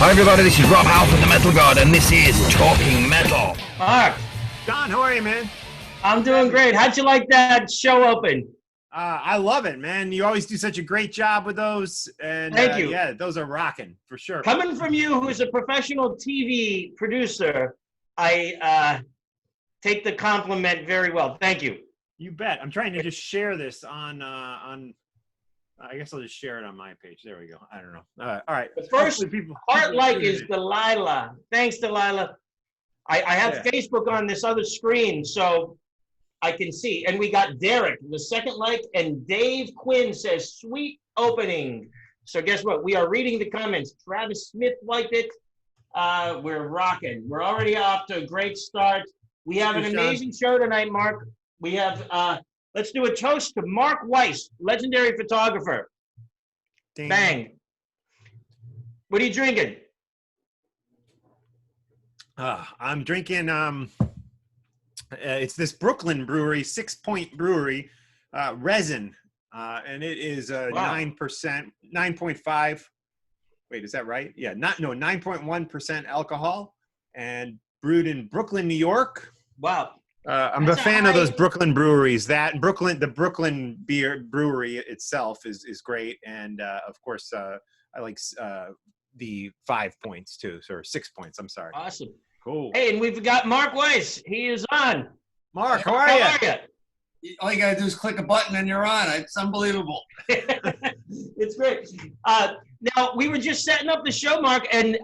Hi everybody, this is Rob Halford, the Metal God, and this is Talking Metal. Mark. John, how are you, man? I'm doing great. How'd you like that show open? I love it, man. You always do such a great job with those. And Thank you. Yeah, those are rocking, for sure. Coming from you, who's a professional TV producer, I take the compliment very well. Thank you. You bet. I'm trying to just share this on I guess I'll just share it on my page. There we go. I don't know. All right. The first heart like is Delilah. Thanks, Delilah. I have Facebook on this other screen, so I can see. And we got Derek, the second like, and Dave Quinn says, sweet opening. So guess what? We are reading the comments. Travis Smith liked it. We're rocking. We're already off to a great start. We have an amazing show tonight, Mark. We have, let's do a toast to Mark Weiss, legendary photographer. Dang. Bang. What are you drinking? I'm drinking, it's this Brooklyn brewery, 6 Point Brewery, resin. And it is 9%, 9.5. Wait, is that right? Yeah, 9.1% alcohol and brewed in Brooklyn, New York. Wow. I'm a fan of those Brooklyn breweries. The Brooklyn beer brewery itself is great, and of course I like the 5 points too, or 6 points. I'm sorry. Awesome. Cool. Hey, and we've got Mark Weiss. He is on. Mark, how are you? All you gotta do is click a button and you're on. It's unbelievable. It's great. Now we were just setting up the show, Mark, and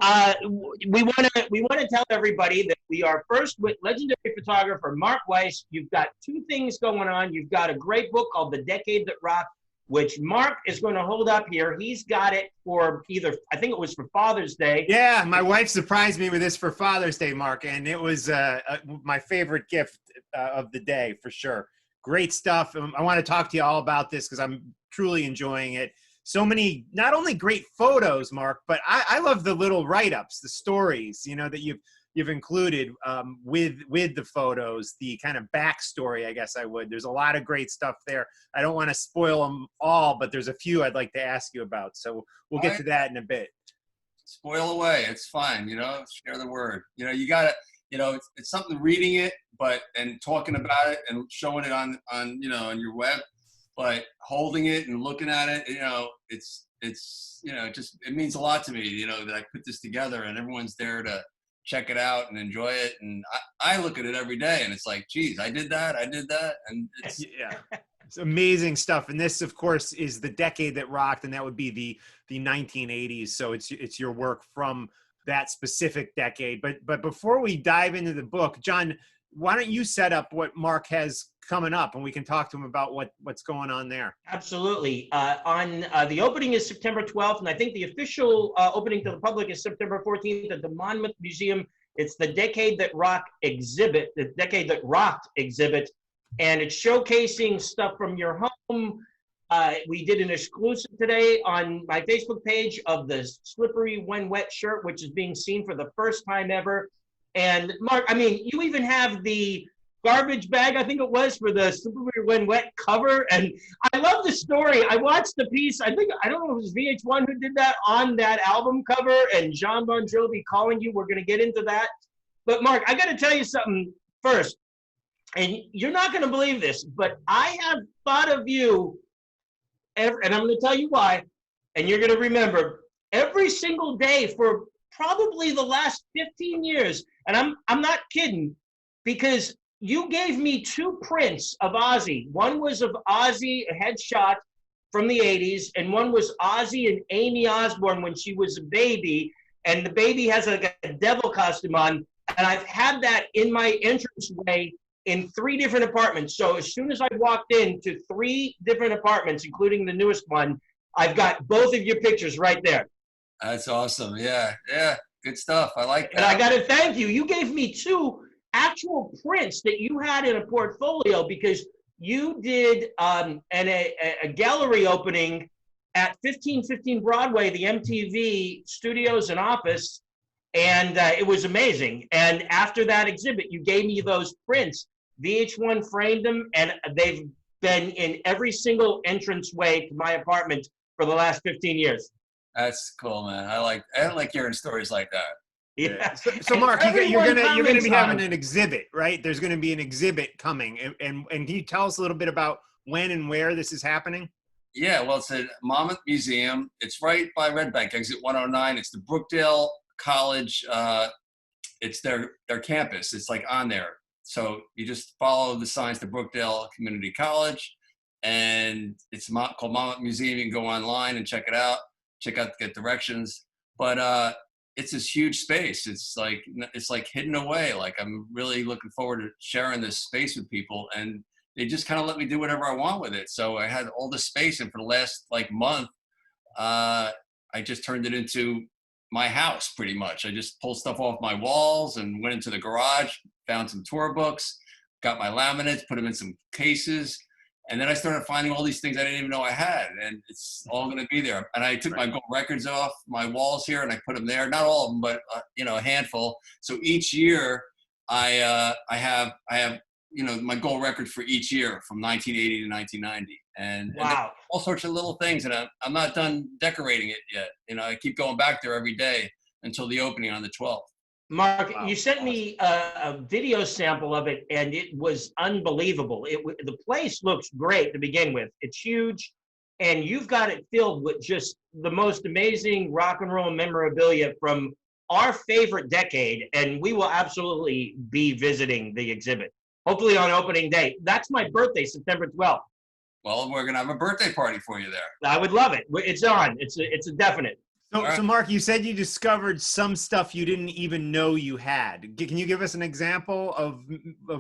we want to tell everybody that we are first with legendary photographer Mark Weiss. You've got two things going on. You've got a great book called The Decade That Rocked, which Mark is going to hold up here. He's got it for I think it was for Father's Day. Yeah, my wife surprised me with this for Father's Day, Mark, and it was my favorite gift of the day for sure. Great stuff. I want to talk to you all about this because I'm truly enjoying it. So many, not only great photos, Mark, but I love the little write-ups, the stories, that you've included with the photos, the kind of backstory, I guess I would. There's a lot of great stuff there. I don't want to spoil them all, but there's a few I'd like to ask you about. So we'll get to that in a bit. Spoil away. It's fine. Share the word. You got to, it's something reading it, and talking about it and showing it on your web, but holding it and looking at it, it means a lot to me, that I put this together and everyone's there to check it out and enjoy it. And I look at it every day and it's like, geez, I did that. And it's, it's amazing stuff. And this, of course, is The Decade That Rocked, and that would be the 1980s. So it's your work from that specific decade. But before we dive into the book, John, why don't you set up what Mark has coming up, and we can talk to him about what's going on there. Absolutely. The opening is September 12th, and I think the official opening to the public is September 14th at the Monmouth Museum. It's the Decade That Rocked exhibit, and it's showcasing stuff from your home. We did an exclusive today on my Facebook page of the Slippery When Wet shirt, which is being seen for the first time ever. And Mark, you even have the garbage bag, I think it was, for the Slippery When Wet cover. And I love the story. I watched the piece. I don't know if it was VH1 who did that on that album cover, and Bon Jovi calling you. We're going to get into that. But Mark, I got to tell you something first. And you're not going to believe this, but I have thought of you, and I'm going to tell you why, and you're going to remember, every single day for probably the last 15 years. And I'm not kidding, because you gave me two prints of Ozzy. One was of Ozzy, a headshot from the 80s, and one was Ozzy and Amy Osbourne when she was a baby, and the baby has like a devil costume on, and I've had that in my entranceway in 3 different apartments. So as soon as I walked into 3 different apartments, including the newest one, I've got both of your pictures right there. That's awesome. Yeah. Good stuff. I like that. And I got to thank you. You gave me 2 actual prints that you had in a portfolio, because you did a gallery opening at 1515 Broadway, the MTV studios and office, and it was amazing. And after that exhibit, you gave me those prints. VH1 framed them, and they've been in every single entranceway to my apartment for the last 15 years. That's cool, man. I like hearing stories like that. Yeah. So Mark, you're gonna be having an exhibit, right? There's gonna be an exhibit coming, and can you tell us a little bit about when and where this is happening? Yeah, well, it's at Monmouth Museum. It's right by Red Bank, exit 109. It's the Brookdale College. It's their campus. It's like on there. So you just follow the signs to Brookdale Community College, and it's called Monmouth Museum. You can go online and check it out. Get directions. But it's this huge space. It's like hidden away. Like I'm really looking forward to sharing this space with people, and they just kind of let me do whatever I want with it. So I had all this space, and for the last month, I just turned it into my house pretty much. I just pulled stuff off my walls and went into the garage, found some tour books, got my laminates, put them in some cases. And then I started finding all these things I didn't even know I had, and it's all going to be there. And I took my gold records off my walls here, and I put them there. Not all of them, but a handful. So each year, I have my gold record for each year from 1980 to 1990, and Wow. all sorts of little things. And I'm not done decorating it yet. I keep going back there every day until the opening on the 12th. Mark, you sent me a video sample of it, and it was unbelievable. The place looks great to begin with. It's huge, and you've got it filled with just the most amazing rock and roll memorabilia from our favorite decade, and we will absolutely be visiting the exhibit, hopefully on opening day. That's my birthday, September 12th. Well, we're going to have a birthday party for you there. I would love it. It's on. It's a definite. So Mark, you said you discovered some stuff you didn't even know you had. Can you give us an example of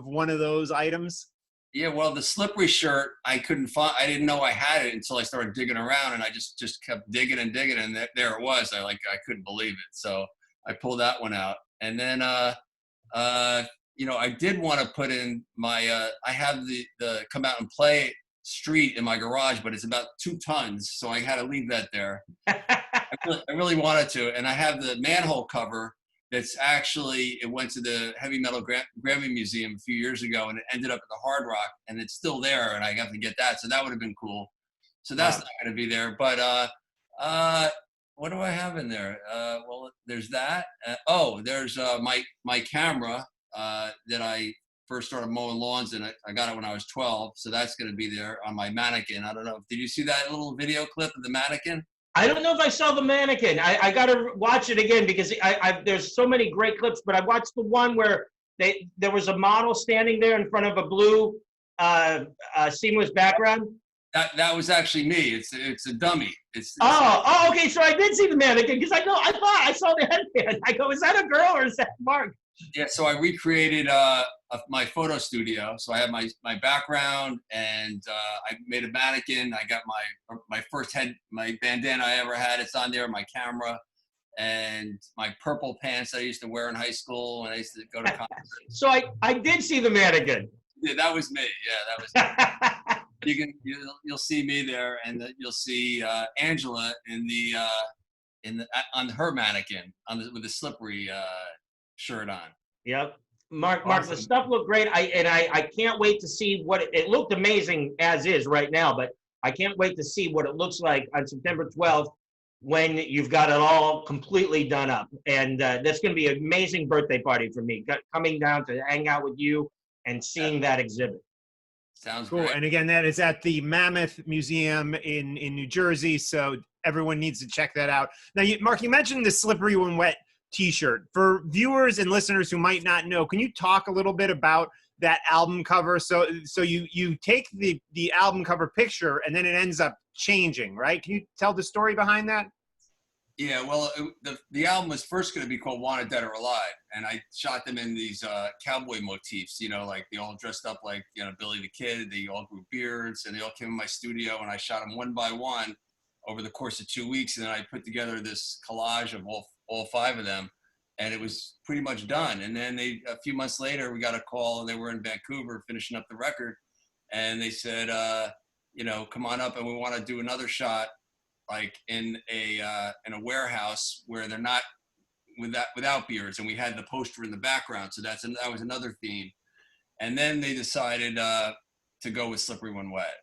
one of those items? Yeah, well, the slippery shirt, I couldn't find. I didn't know I had it until I started digging around, and I just kept digging and digging, and there it was. I couldn't believe it. So I pulled that one out, and then I did want to put in my. I have the Come Out and Play street in my garage, but it's about 2 tons, so I had to leave that there. I really wanted to, and I have the manhole cover that's actually, it went to the Heavy Metal Grammy Museum a few years ago, and it ended up at the Hard Rock, and it's still there, and I got to get that, so that would have been cool. So that's not going to be there, but what do I have in there? Well, there's that. There's my camera that I first started mowing lawns, and I got it when I was 12, so that's going to be there on my mannequin. I don't know. Did you see that little video clip of the mannequin? I don't know if I saw the mannequin. I got to watch it again because there's so many great clips, but I watched the one where there was a model standing there in front of a blue seamless background. That was actually me. It's a dummy. Okay. So I did see the mannequin because I thought I saw the headband. I go, is that a girl or is that Mark? Yeah. So I recreated my photo studio. So I have my background, and I made a mannequin. I got my first my bandana I ever had. It's on there. My camera, and my purple pants I used to wear in high school when I used to go to concerts. So I did see the mannequin. Yeah, that was me. Yeah, that was me. You'll see me there, and you'll see Angela on her mannequin with the slippery shirt on. Yep. Mark, Awesome. the stuff looked great. I can't wait to see what it looked amazing as is right now, but I can't wait to see what it looks like on September 12th when you've got it all completely done up. And that's going to be an amazing birthday party for me, coming down to hang out with you and seeing that exhibit. Sounds cool. great. And again, that is at the Mammoth Museum in New Jersey, so everyone needs to check that out. Now, Mark, you mentioned the Slippery When Wet T-shirt. For viewers and listeners who might not know, can you talk a little bit about that album cover? So you take the album cover picture and then it ends up changing, right? Can you tell the story behind that? Yeah, well, the album was first going to be called Wanted Dead or Alive, and I shot them in these cowboy motifs, like they all dressed up like, Billy the Kid, they all grew beards, and they all came in my studio, and I shot them one by one over the course of 2 weeks, and then I put together this collage of all 5 of them, and it was pretty much done. And then a few months later, we got a call, and they were in Vancouver finishing up the record, and they said, come on up, and we want to do another shot, like in a warehouse where they're not without beards, and we had the poster in the background, so that was another theme. And then they decided to go with Slippery When Wet,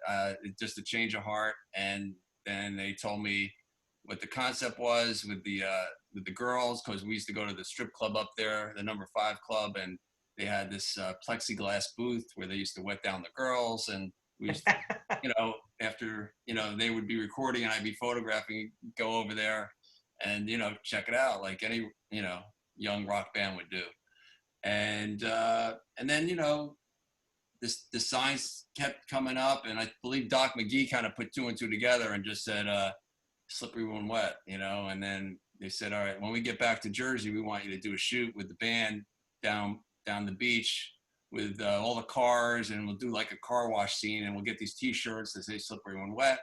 just a change of heart. And then they told me, what the concept was with the girls, because we used to go to the strip club up there, the Number 5 Club, and they had this plexiglass booth where they used to wet down the girls, and we used to, after they would be recording and I'd be photographing, go over there and check it out like any young rock band would do. And then the signs kept coming up, and I believe Doc McGee kind of put 2 and 2 together and just said slippery when wet, and then they said, all right, when we get back to Jersey, we want you to do a shoot with the band down the beach with all the cars, and we'll do like a car wash scene, and we'll get these t-shirts that say slippery when wet.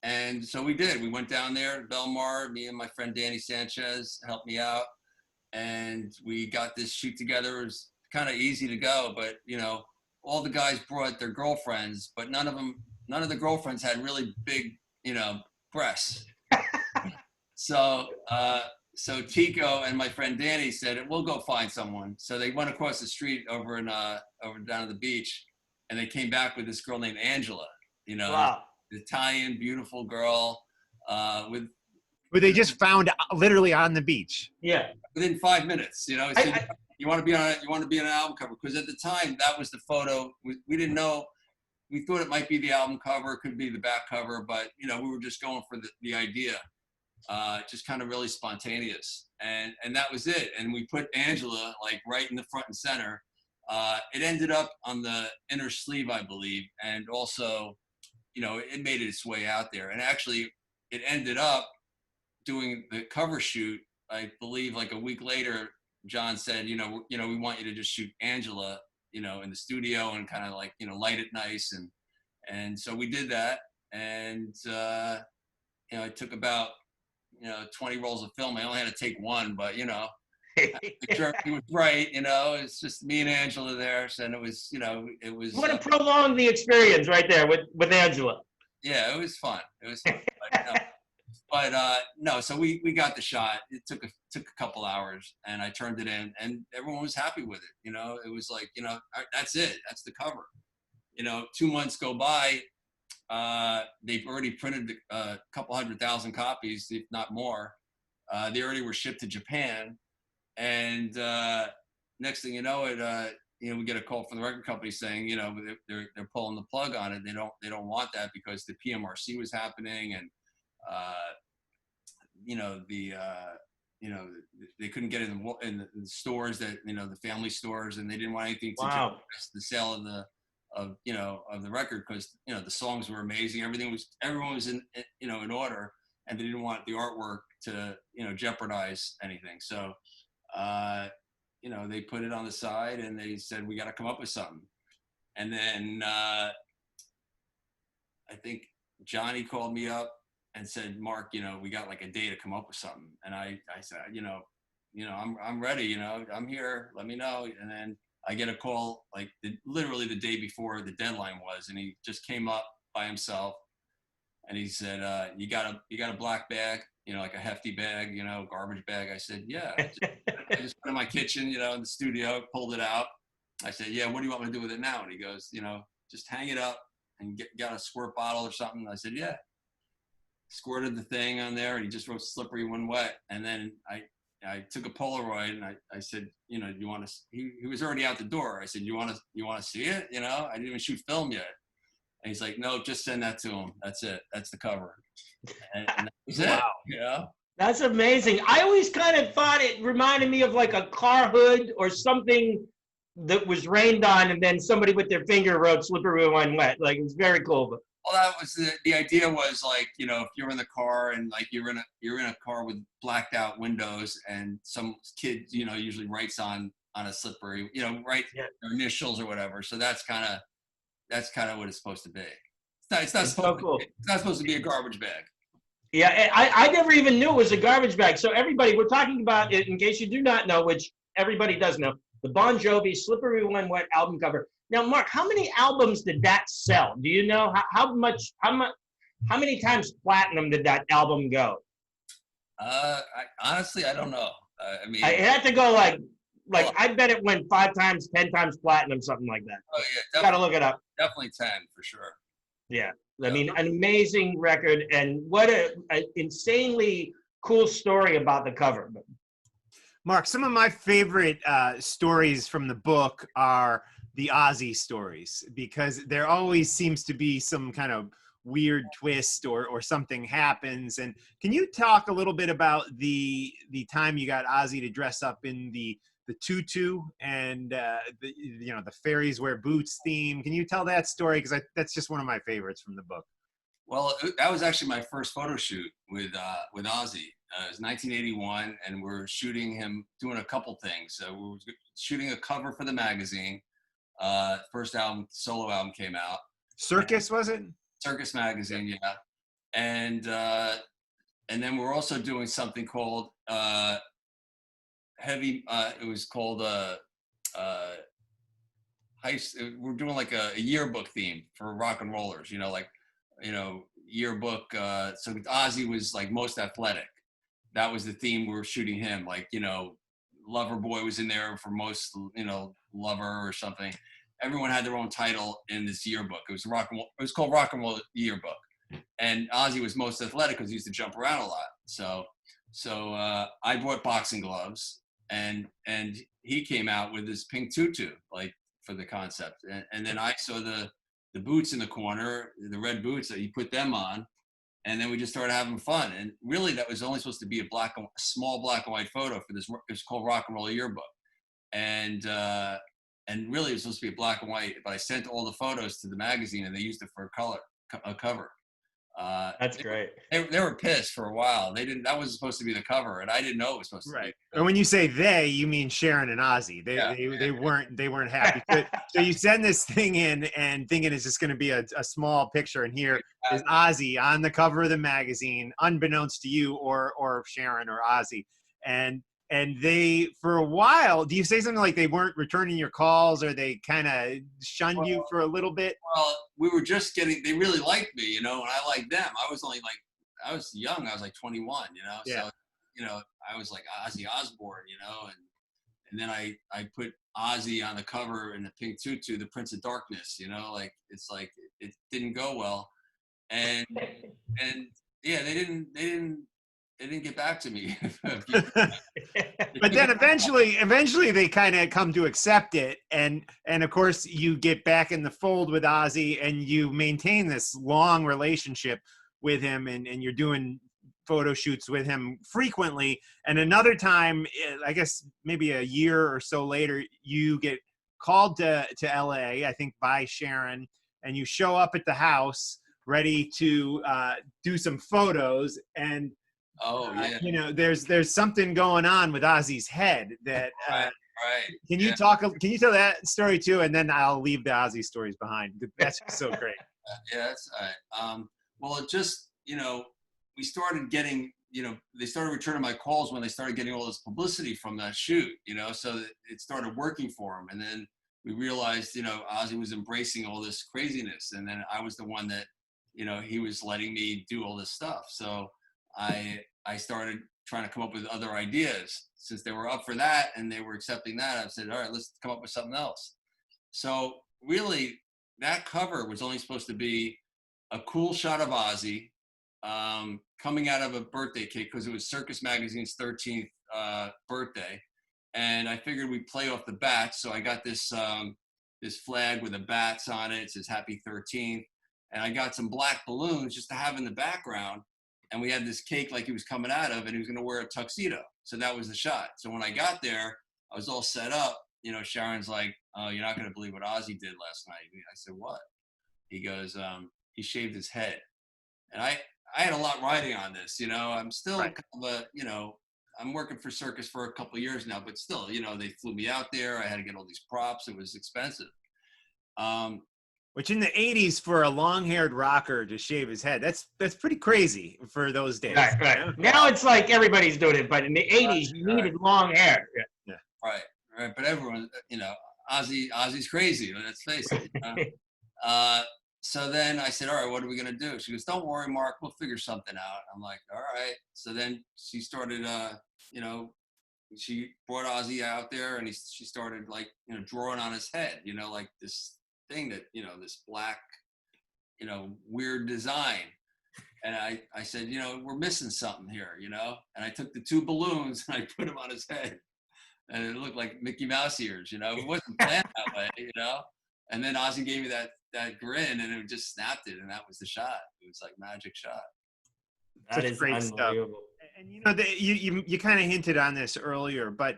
And so we did. We went down there to Belmar. Me and my friend Danny Sanchez helped me out, and we got this shoot together. It was kind of easy to go, but all the guys brought their girlfriends, but none of the girlfriends had really big breasts. So Tico and my friend Danny said, we'll go find someone. So they went across the street over down at the beach, and they came back with this girl named Angela, Wow. Italian, beautiful girl, with. Who they just found literally on the beach. Yeah. Within 5 minutes, he said, you want to be on an album cover? Because at the time, that was the photo. We didn't know. We thought it might be the album cover, it could be the back cover, but we were just going for the idea. Just kind of really spontaneous, and that was it. And we put Angela like right in the front and center. It ended up on the inner sleeve, I believe, and also, it made its way out there. And actually, it ended up doing the cover shoot. I believe like a week later, John said, we want you to just shoot Angela, in the studio and kind of like light it nice, and so we did that, and it took about 20 rolls of film. I only had to take one, but the journey was right. It's just me and Angela there, and it was What a prolong the experience right there with Angela. Yeah, it was fun. It was fun. But no, so we got the shot. It took a couple hours, and I turned it in, and everyone was happy with it. It was like, that's it. That's the cover. 2 months go by. They've already printed a couple 100,000 copies, if not more. They already were shipped to Japan, and next thing you know, we get a call from the record company saying, they're pulling the plug on it. They don't want that because the PMRC was happening, and they couldn't get it in the stores that the family stores, and they didn't want anything to jeopardize the sale of the record, because the songs were amazing. Everyone was in order, and they didn't want the artwork to jeopardize anything. So they put it on the side, and they said, we got to come up with something. And then I think Johnny called me up and said, Mark, we got like a day to come up with something. And I said, I'm ready, I'm here, let me know. And then I get a call like literally the day before the deadline was, and he just came up by himself, and he said, you got a black bag, like a hefty bag, garbage bag. I said, yeah. I just put it in my kitchen, in the studio, pulled it out. I said, yeah, what do you want me to do with it now? And he goes, just hang it up and got a squirt bottle or something. I said, yeah. Squirted the thing on there, and he just wrote slippery when wet. And then I took a Polaroid, and I said, you want to? He was already out the door. I said, you want to see it? I didn't even shoot film yet. And he's like, no, just send that to him. That's it. That's the cover. And that was it. That's amazing. I always kind of thought it reminded me of like a car hood or something that was rained on, and then somebody with their finger wrote slippery when wet. Like, it was very cool. But well, that was the idea was like, if you're in the car and like you're in a car with blacked out windows, and some kid, usually writes on a slippery, write their initials or whatever. So that's kind of what it's supposed to be. It's not supposed to be a garbage bag. Yeah, I never even knew it was a garbage bag. So everybody, we're talking about it, in case you do not know, which everybody does know, the Bon Jovi Slippery When Wet album cover. Now, Mark, how many albums did that sell? Do you know how many times platinum did that album go? Honestly, I don't know. It had to go like I bet it went 5 times, 10 times platinum, something like that. Oh yeah, got to look it up. Definitely 10 for sure. Yeah, I mean, an amazing record, and what a insanely cool story about the cover. Mark, some of my favorite stories from the book are the Ozzy stories, because there always seems to be some kind of weird twist or something happens. And can you talk a little bit about the time you got Ozzy to dress up in the tutu and the fairies wear boots theme? Can you tell that story? Because that's just one of my favorites from the book. Well, that was actually my first photo shoot with Ozzy. It was 1981, and we're shooting him doing a couple things. So we were shooting a cover for the magazine. First album, solo album came out. Circus, was it? Circus magazine, yeah. And then we're also doing something called heavy. It was called we're doing like a yearbook theme for rock and rollers. Yearbook. So Ozzy was like most athletic. That was the theme we were shooting him. Like, Lover Boy was in there for most, Lover or something. Everyone had their own title in this yearbook. It was called Rock and Roll Yearbook. And Ozzy was most athletic because he used to jump around a lot. So I bought boxing gloves, and he came out with this pink tutu, like, for the concept. And then I saw the boots in the corner, the red boots, that he put them on. And then we just started having fun. And really, that was only supposed to be a small black and white photo for this. It was called Rock and Roll Yearbook. And really, it was supposed to be a black and white. But I sent all the photos to the magazine, and they used it for a cover. That's great. They were pissed for a while. That wasn't supposed to be the cover, and I didn't know it was supposed to be. And when you say they, you mean Sharon and Ozzy. They weren't happy. So you send this thing in and thinking it's just going to be a small picture, and here is Ozzy on the cover of the magazine, unbeknownst to you or Sharon or Ozzy. And they, for a while, do you say something like they weren't returning your calls, or they kind of shunned you for a little bit? Well, we were just they really liked me, and I liked them. I was young. I was like 21, Yeah. So, I was like Ozzy Osbourne, and then I put Ozzy on the cover in the pink tutu, the Prince of Darkness, like, it's like, it didn't go well. And yeah, they didn't get back to me. But then eventually they kind of come to accept it. And of course you get back in the fold with Ozzy, and you maintain this long relationship with him, and you're doing photo shoots with him frequently. And another time, I guess maybe a year or so later, you get called to LA, I think by Sharon, and you show up at the house ready to do some photos. And oh yeah, there's something going on with Ozzy's head that right. Can you tell that story too, and then I'll leave the Ozzy stories behind. That's so great. Yeah, that's all right. Well, it just, we started getting, they started returning my calls when they started getting all this publicity from that shoot, so it started working for them. And then we realized, Ozzy was embracing all this craziness, and then I was the one that, he was letting me do all this stuff. So I started trying to come up with other ideas. Since they were up for that and they were accepting that, I said, all right, let's come up with something else. So really, that cover was only supposed to be a cool shot of Ozzy coming out of a birthday cake, because it was Circus Magazine's 13th birthday. And I figured we'd play off the bats. So I got this flag with the bats on it. It says Happy 13th. And I got some black balloons just to have in the background. And we had this cake like he was coming out of, and he was going to wear a tuxedo. So that was the shot. So when I got there, I was all set up. Sharon's like, "Oh, you're not going to believe what Ozzy did last night." I said, "What?" He goes, "He shaved his head." And I had a lot riding on this. I'm still Right. kind of I'm working for Circus for a couple of years now, but still, they flew me out there. I had to get all these props. It was expensive. Which in the 80s, for a long-haired rocker to shave his head, that's pretty crazy for those days. Right. Now it's like everybody's doing it, but in the 80s, you needed long hair. Yeah. Right. But everyone, Ozzy's crazy. Let's face it. So then I said, all right, what are we going to do? She goes, don't worry, Mark, we'll figure something out. I'm like, all right. So then she started, she brought Ozzy out there, and she started like, drawing on his head, like this thing that, this black, you know, weird design. And I said, you know, we're missing something here, you know? And I took the 2 balloons and I put them on his head. And it looked like Mickey Mouse ears, you know? It wasn't planned that way, you know? And then Ozzy gave me that grin and it just snapped it. And that was the shot. It was like magic shot. That Such is great stuff. unbelievable. And you know, you kind of hinted on this earlier, but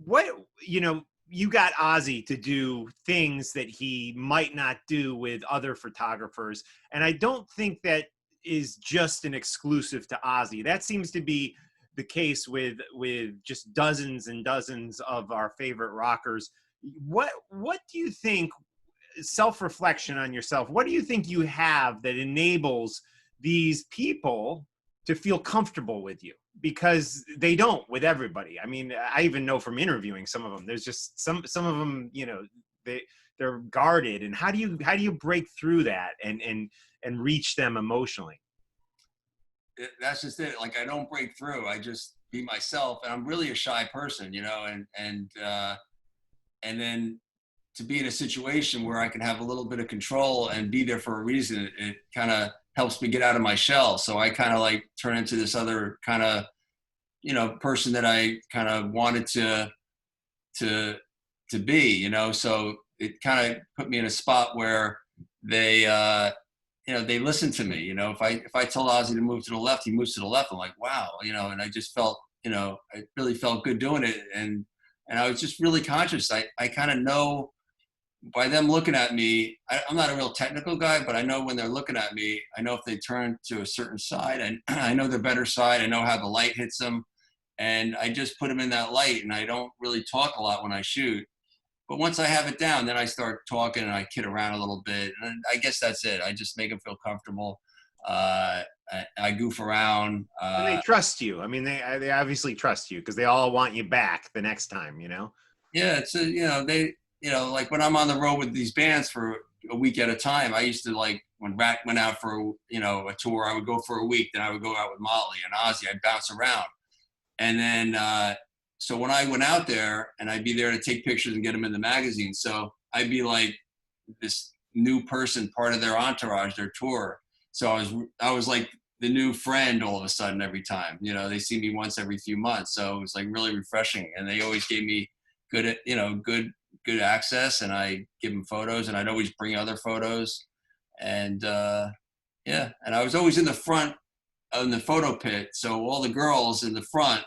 what, you know, you got Ozzy to do things that he might not do with other photographers. And I don't think that is just an exclusive to Ozzy. That seems to be the case with just dozens and dozens of our favorite rockers. What do you think, self-reflection on yourself, what do you think you have that enables these people to feel comfortable with you? Because they don't with everybody. I mean, I even know from interviewing some of them, there's just some of them, you know, they're guarded. And how do you break through that and reach them emotionally? That's just it. Like, I don't break through. I just be myself. And I'm really a shy person, you know, and then to be in a situation where I can have a little bit of control and be there for a reason, it kind of helps me get out of my shell. So I kind of like turn into this other kind of, you know, person that I kind of wanted to be, you know. So it kind of put me in a spot where they, you know, they listen to me. You know, if I told Ozzy to move to the left, he moves to the left. I'm like, wow, you know. And I just felt, you know, I really felt good doing it, and I was just really conscious. I kind of know by them looking at me. I'm not a real technical guy, but I know when they're looking at me, I know if they turn to a certain side, and I know their better side. I know how the light hits them, and I just put them in that light. And I don't really talk a lot when I shoot. But once I have it down, then I start talking and I kid around a little bit. And I guess that's it. I just make them feel comfortable. I goof around. And they trust you. I mean, they obviously trust you because they all want you back the next time, you know? Yeah, it's you know, you know, like when I'm on the road with these bands for a week at a time, I used to, like, when Rat went out for, you know, a tour, I would go for a week. Then I would go out with Motley and Ozzy. I'd bounce around. And then, so when I went out there, and I'd be there to take pictures and get them in the magazine. So I'd be like this new person, part of their entourage, their tour. So I was like the new friend all of a sudden every time. You know, they see me once every few months. So it was like really refreshing. And they always gave me good access, and I give them photos, and I'd always bring other photos. And yeah, and I was always in the front in the photo pit. So all the girls in the front,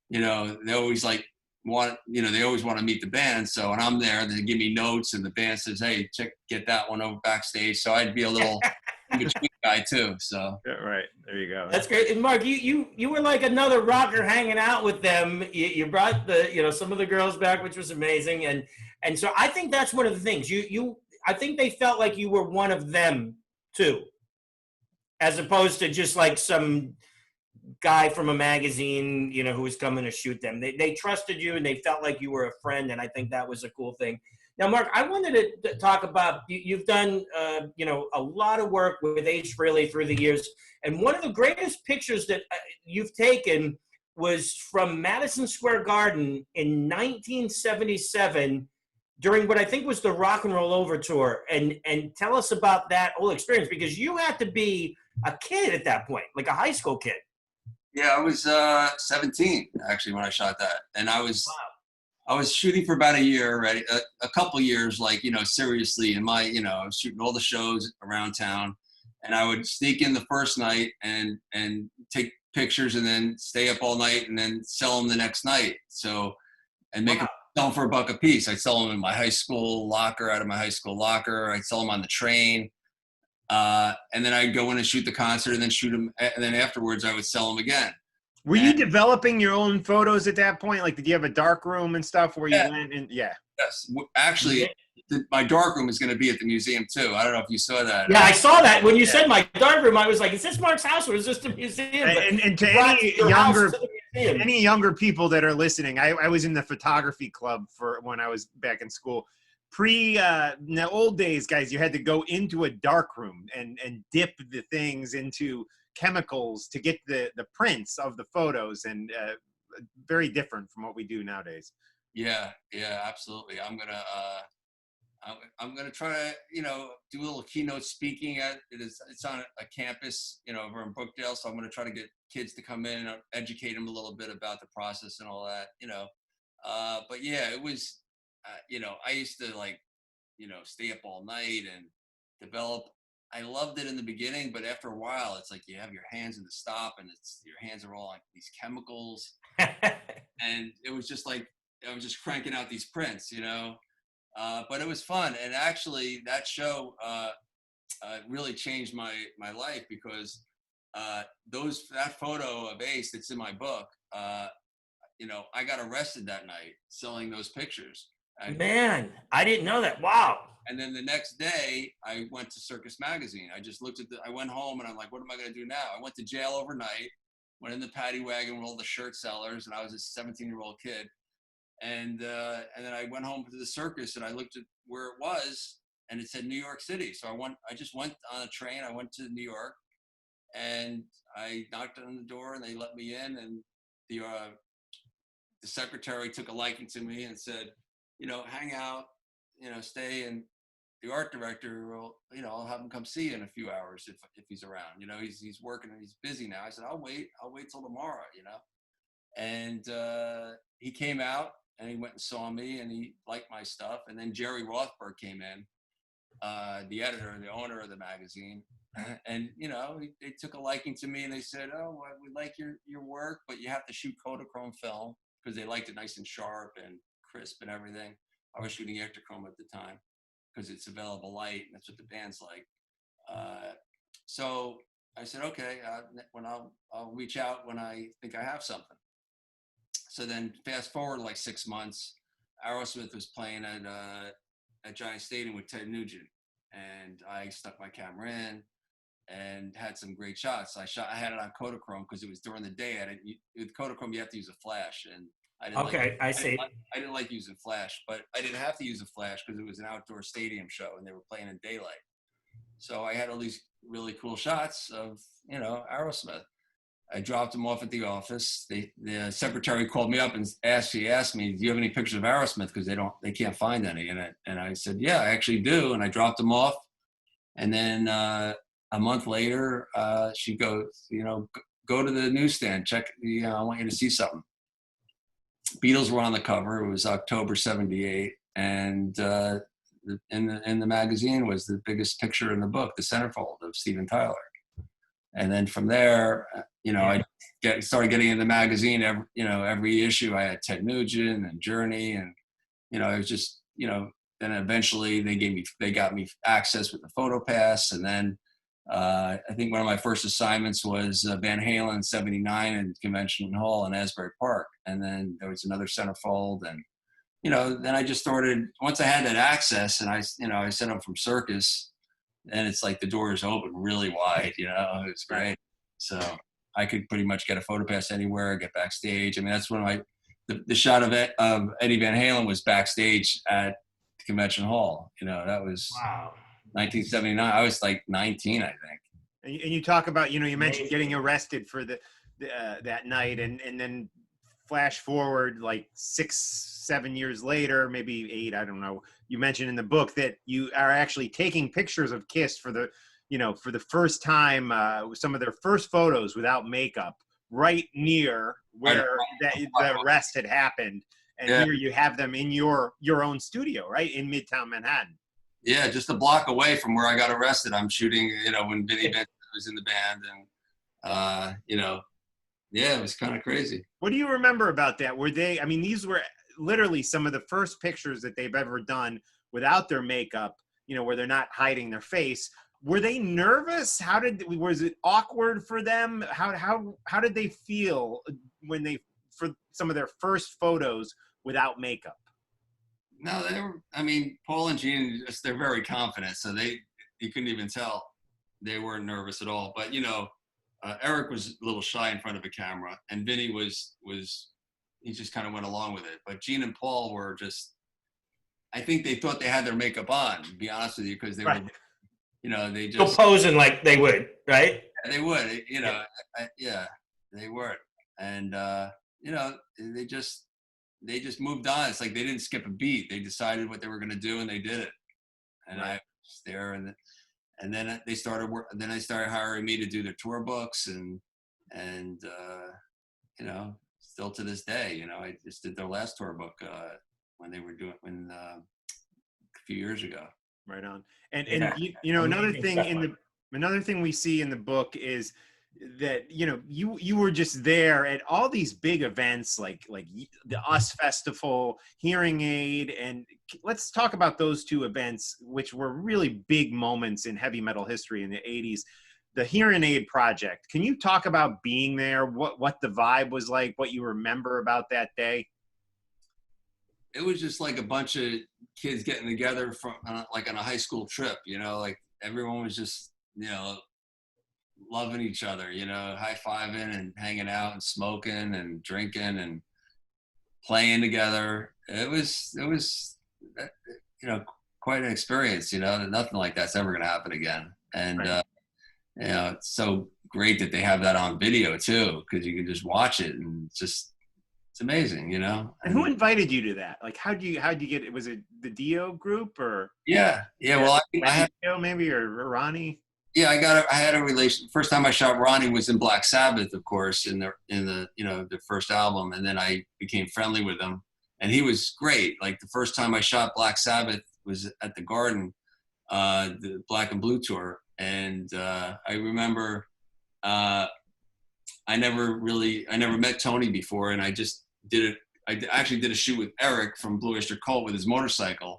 you know, they always like they always want to meet the band. So when I'm there, they give me notes, and the band says, hey, get that one over backstage. So I'd be a little in-between guy too. So Yeah, right. There you go. That's great. And Mark, you were like another rocker hanging out with them. You brought some of the girls back, which was amazing. And so I think that's one of the things. I think they felt like you were one of them too, as opposed to just like some guy from a magazine, you know, who was coming to shoot them. They trusted you, and they felt like you were a friend, and I think that was a cool thing. Now, Mark, I wanted to talk about, you've done, a lot of work with Ace Frehley through the years, and one of the greatest pictures that you've taken was from Madison Square Garden in 1977 during what I think was the Rock and Roll Over Tour, and tell us about that whole experience, because you had to be a kid at that point, like a high school kid. yeah, I was 17 actually when I shot that, and I was shooting for about a year already, a couple years, like, you know, seriously. And I was shooting all the shows around town, and I would sneak in the first night and take pictures, and then stay up all night, and then sell them the next night. So, and sell them for $1 a piece. I'd sell them in my high school locker, out of my high school locker. I'd sell them on the train. And then I'd go in and shoot the concert, and then shoot them. And then afterwards I would sell them again. Were you developing your own photos at that point? Like, did you have a dark room and stuff where you went and Yes. Actually, my dark room is going to be at the museum too. I don't know if you saw that. Yeah, I saw that. When you said my dark room, I was like, is this Mark's house or is this the museum? And to any younger people that are listening, I was in the photography club for when I was back in school. In the old days, guys, you had to go into a dark room and dip the things into chemicals to get the prints of the photos, and very different from what we do nowadays. Yeah, absolutely. I'm gonna I'm going to try to, do a little keynote speaking it's on a campus, over in Brookdale. So I'm going to try to get kids to come in and educate them a little bit about the process and all that, but yeah, it was, I used to stay up all night and develop. I loved it in the beginning, but after a while, it's like you have your hands in the stop, and your hands are all like these chemicals, and it was just like I was just cranking out these prints, but it was fun, and actually that show really changed my life because that photo of Ace that's in my book, I got arrested that night selling those pictures. Man, I didn't know that. Wow. And then the next day, I went to Circus Magazine. I just looked I went home and I'm like, what am I going to do now? I went to jail overnight, went in the paddy wagon with all the shirt sellers, and I was a 17-year-old kid. And then I went home to the circus and I looked at where it was, and it said New York City. So I just went on a train. I went to New York, and I knocked on the door, and they let me in. And the secretary took a liking to me and said, hang out, stay, and the art director will, I'll have him come see you in a few hours if he's around. He's working and he's busy now. I said, I'll wait till tomorrow, And he came out and he went and saw me and he liked my stuff. And then Jerry Rothberg came in, the editor and the owner of the magazine. And, they took a liking to me and they said, oh, well, we like your work, but you have to shoot Kodachrome film because they liked it nice and sharp and crisp and everything. I was shooting Ektachrome at the time because it's available light, and that's what the band's like. So I said, okay, when I'll reach out when I think I have something. So then fast forward like 6 months, Aerosmith was playing at Giant Stadium with Ted Nugent, and I stuck my camera in and had some great shots. I had it on Kodachrome because it was during the day. With Kodachrome, you have to use a flash, and I didn't like using flash, but I didn't have to use a flash because it was an outdoor stadium show and they were playing in daylight. So I had all these really cool shots of, Aerosmith. I dropped them off at the office. The secretary called me up and asked me, do you have any pictures of Aerosmith? Because they can't find any. And I said, yeah, I actually do. And I dropped them off. And then a month later, she goes, go to the newsstand, check, I want you to see something. Beatles were on the cover. It was October '78, and in the magazine was the biggest picture in the book, the centerfold of Steven Tyler. And then from there, I started getting in the magazine. Every issue I had Ted Nugent and Journey, and it was just then eventually they got me access with the photo pass, and then I think one of my first assignments was Van Halen '79 in Convention Hall in Asbury Park. And then there was another centerfold. And, then I just started, once I had that access and I set up from Circus, and it's like the doors open really wide, it was great. So I could pretty much get a photo pass anywhere, get backstage. I mean, that's when the shot of Eddie Van Halen was backstage at the Convention Hall. That was Wow. 1979. I was like 19, I think. And you talk about, you mentioned getting arrested for that night, and then flash forward like 6-7 years later, maybe 8, I don't know. You mentioned in the book that you are actually taking pictures of Kiss for the first time, some of their first photos without makeup, right near where the arrest had happened. And here you have them in your own studio, right in Midtown Manhattan. Yeah, just a block away from where I got arrested. I'm shooting, when Vinnie Vincent was in the band, and yeah, it was kind of crazy. What do you remember about that? These were literally some of the first pictures that they've ever done without their makeup, where they're not hiding their face. Were they nervous? Was it awkward for them? How did they feel for some of their first photos without makeup? No, Paul and Gene, they're very confident. So you couldn't even tell they weren't nervous at all. But, Eric was a little shy in front of a camera, and Vinny he just kind of went along with it. But Gene and Paul were I think they thought they had their makeup on, to be honest with you, because they were, they just. Still posing like they would, right? They would, they were. And, they just moved on. It's like they didn't skip a beat. They decided what they were going to do, and they did it. and Right. I was there, and then they started work. Then they started hiring me to do their tour books, and you know, still to this day, you know, I just did their last tour book when they were doing a few years ago. Right on. And Yeah. you know, another Amazing thing stuff, in Mike. another thing we see in the book is that, you know, you were just there at all these big events like the US Festival, Hearing Aid, and let's talk about those two events, which were really big moments in heavy metal history in the 80s. The Hearing Aid project. Can you talk about being there? What the vibe was like? What you remember about that day? It was just like a bunch of kids getting together from like on a high school trip, you know, like everyone was just, you know, loving each other, you know, high-fiving and hanging out and smoking and drinking and playing together. It was, you know, quite an experience, you know, nothing like that's ever going to happen again. And, Right. you know, it's so great that they have that on video too, because you can just watch it and it's amazing, you know. And who invited you to that? Like, how'd you get it? Was it the Dio group or Yeah. Well, I had, Dio maybe or Ronnie? yeah, I had a relation. First time I shot Ronnie was in Black Sabbath, of course, in the you know, the first album, and then I became friendly with him, and he was great. Like the first time I shot Black Sabbath was at the Garden, the Black and Blue tour, and I remember I never met Tony before, and I just did it. Actually did a shoot with Eric from Blue Oyster Cult with his motorcycle.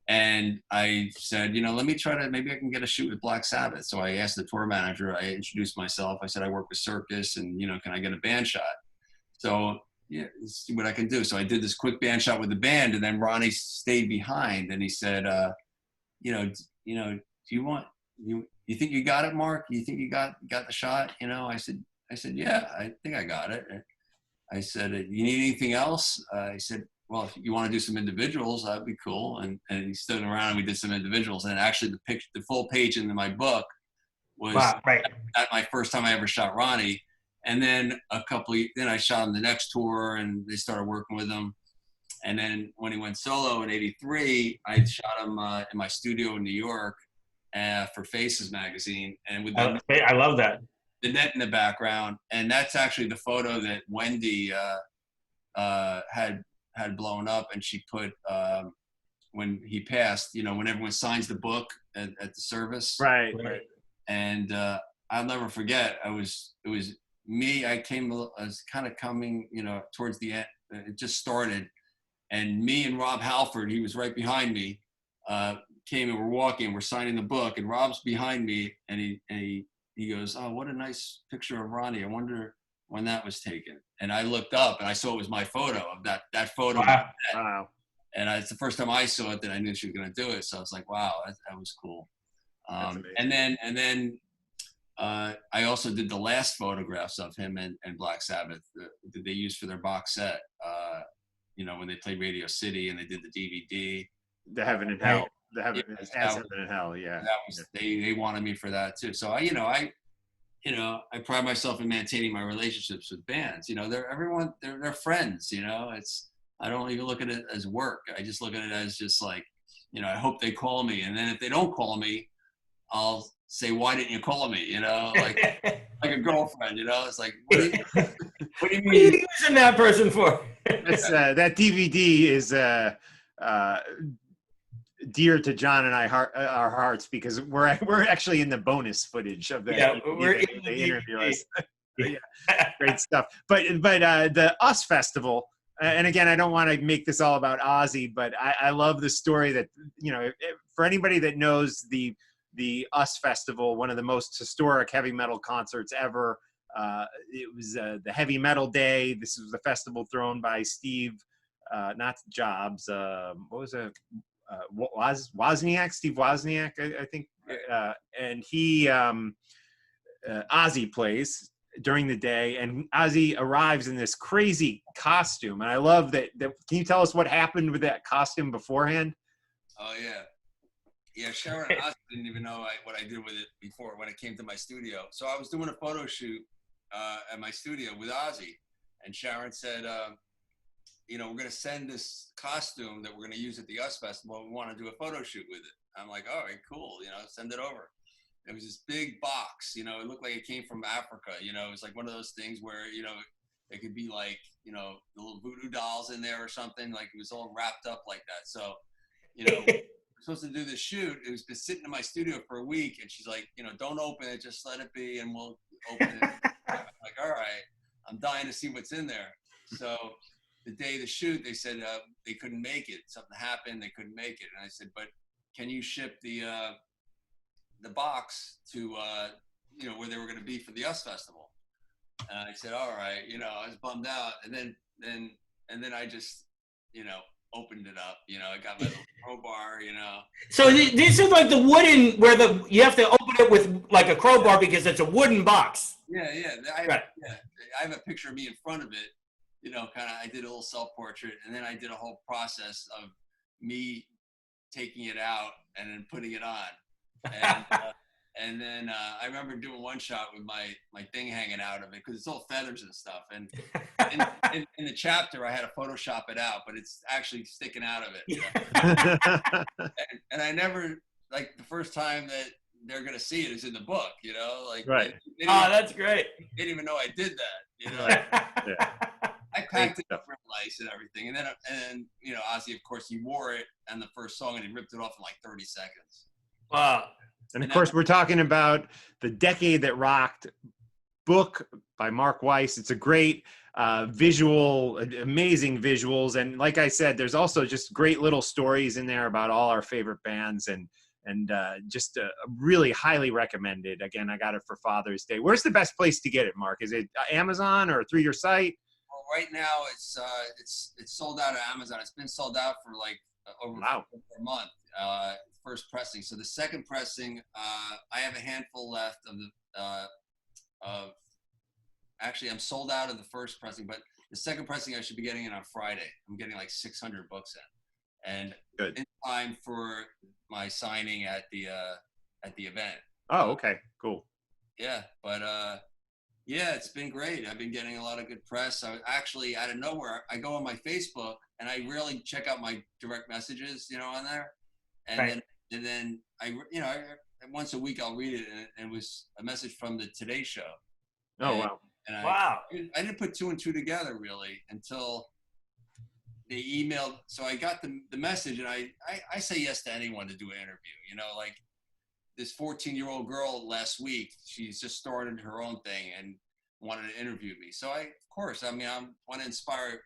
And I said, you know, let me try to, maybe I can get a shoot with Black Sabbath. So I asked the tour manager, I introduced myself. I said, I work with Circus and, you know, can I get a band shot? So yeah, let's see what I can do. So I did this quick band shot with the band, and then Ronnie stayed behind and he said, you know, do you think you got it, Mark? You think you got the shot? You know, I said, yeah, I think I got it. I said, you need anything else? He said, well, if you want to do some individuals, that'd be cool. And he stood around and we did some individuals. And actually the full page in my book was Right. at my first time I ever shot Ronnie. And then then I shot him the next tour and they started working with him. And then when he went solo in '83, I shot him in my studio in New York for Faces magazine. And with I love that. the net in the background. And that's actually the photo that Wendy had blown up, and she put when he passed, you know, when everyone signs the book at the service. Right. And I'll never forget, it was me. I was kind of coming, you know, towards the end. It just started, and me and Rob Halford, he was right behind me, came and we're walking, we're signing the book, and Rob's behind me, and he goes, oh, what a nice picture of Ronnie. I wonder when that was taken. And I looked up and I saw it was my photo of that photo. Wow. And it's the first time I saw it that I knew she was going to do it. So I was like, wow, that was cool. And then I also did the last photographs of him and Black Sabbath that they used for their box set. You know, when they played Radio City and they did the DVD. The Heaven and Hell. The Heaven, Yeah, Heaven and Hell. Yeah. That was, they wanted me for that too. So I pride myself in maintaining my relationships with bands. You know, they're friends. You know, I don't even look at it as work. I just look at it as just like, you know, I hope they call me, and then if they don't call me, I'll say, why didn't you call me? You know, like like a girlfriend. You know, it's like, what do you mean? What are you using that person for? That DVD is dear to John and our hearts, because we're actually in the bonus footage of that. Yeah, DVD we're that in they the interview DVD. us. Yeah, great stuff. But the US Festival, and again, I don't want to make this all about Ozzy, but I love the story that, you know, for anybody that knows the US Festival, one of the most historic heavy metal concerts ever. It was the Heavy Metal Day. This was the festival thrown by Steve, not Jobs. What was it? Wozniak, Steve Wozniak, I think. And he, Ozzy plays during the day, and Ozzy arrives in this crazy costume. And I love that. Can you tell us what happened with that costume beforehand? Oh yeah. Yeah, Sharon and Ozzy didn't even know what I did with it before when it came to my studio. So I was doing a photo shoot at my studio with Ozzy, and Sharon said, you know, we're going to send this costume that we're going to use at the US Festival. We want to do a photo shoot with it. I'm like, all right, cool. Send it over. It was this big box. It looked like it came from Africa. It was like one of those things where it could be like the little voodoo dolls in there or something. Like it was all wrapped up like that. So we're supposed to do this shoot. It was been sitting in my studio for a week, and she's like, don't open it, just let it be, and we'll open it. I'm like, all right, I'm dying to see what's in there. So the day of the shoot, they said they couldn't make it. Something happened, they couldn't make it, and I said, but can you ship the box to where they were going to be for the US Festival? And I said, all right. I was bummed out, and then I just opened it up. I got my little crowbar. So this is like the wooden where you have to open it with like a crowbar because it's a wooden box. Yeah. Right. Yeah. I have a picture of me in front of it. Kind of. I did a little self-portrait, and then I did a whole process of me taking it out and then putting it on. And then I remember doing one shot with my thing hanging out of it because it's all feathers and stuff. And in the chapter, I had to Photoshop it out, but it's actually sticking out of it. And I never, like, the first time that they're going to see it is in the book, like, right. That's great. They didn't even know I did that, Yeah. I packed it up real nice and everything. And then, Ozzy, of course, he wore it on the first song and he ripped it off in like 30 seconds. Wow. And of course, we're talking about The Decade That Rocked book by Mark Weiss. It's a great visual, amazing visuals. And like I said, there's also just great little stories in there about all our favorite bands and just really highly recommended. Again, I got it for Father's Day. Where's the best place to get it, Mark? Is it Amazon or through your site? Well, right now it's sold out at Amazon. It's been sold out for like over a month. First pressing. So the second pressing, I have a handful left of actually I'm sold out of the first pressing, but the second pressing I should be getting it on Friday. I'm getting like 600 books in, and good in time for my signing at the event. Oh, okay, cool. Yeah, but yeah, it's been great. I've been getting a lot of good press. I actually, out of nowhere, I go on my Facebook and I really check out my direct messages, on there. And right. then I once a week I'll read it, and it was a message from the Today Show. Oh, wow. And Wow. I didn't put two and two together really until they emailed. So I got the message, and I say yes to anyone to do an interview, like this 14-year-old girl last week, she's just started her own thing and wanted to interview me. So I want to inspire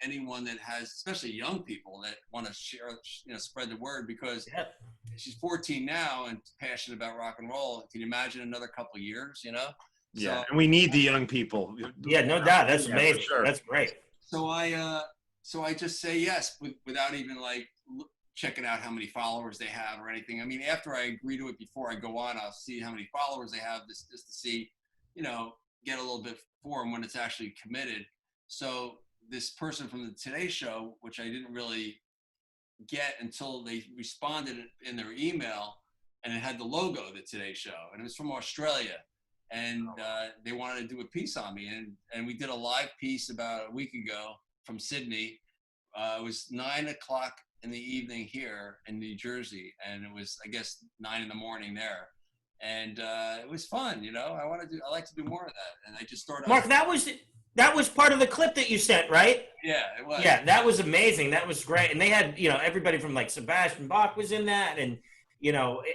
anyone that has, especially young people that want to share, spread the word, because she's 14 now and passionate about rock and roll. Can you imagine another couple of years, Yeah, so, and we need the young people. Yeah, no doubt. That's amazing. Sure. That's great. So I just say yes without even like checking out how many followers they have or anything. I mean, after I agree to it, before I go on, I'll see how many followers they have, just to see, get a little bit for them when it's actually committed. So this person from the Today Show, which I didn't really get until they responded in their email, and it had the logo of the Today Show, and it was from Australia. And they wanted to do a piece on me, and we did a live piece about a week ago from Sydney. It was 9:00 in the evening here in New Jersey, and it was, I guess, 9 a.m. there. And it was fun, I like to do more of that. And I just started. Mark, that was part of the clip that you sent, right? Yeah, it was. Yeah, that was amazing. That was great. And they had, everybody from like Sebastian Bach was in that, and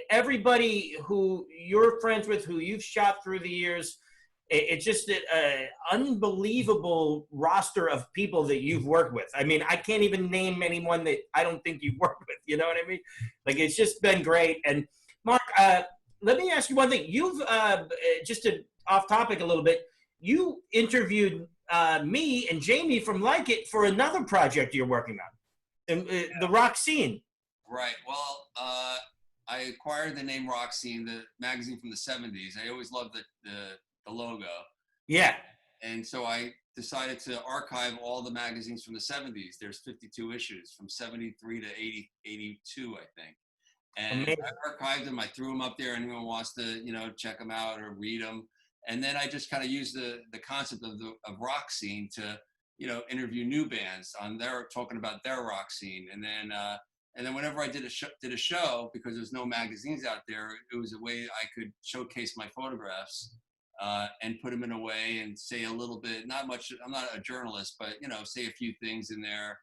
everybody who you're friends with, who you've shot through the years. It's just an unbelievable roster of people that you've worked with. I mean, I can't even name anyone that I don't think you've worked with. You know what I mean? Like, it's just been great. And Mark, let me ask you one thing. You've, off topic a little bit, you interviewed me and Jamie from Like It for another project you're working on, the rock scene. Right. Well, I acquired the name Rock Scene, the magazine from the 70s. I always loved the logo. Yeah. And so I decided to archive all the magazines from the 70s. There's 52 issues from 73 to 82, I think. And amazing. I archived them. I threw them up there. Anyone wants to, check them out or read them. And then I just kind of used the concept of rock scene to, interview new bands on talking about their rock scene. And And then whenever I did a show, because there's no magazines out there, it was a way I could showcase my photographs and put them in a way and say a little bit, not much. I'm not a journalist, but say a few things in there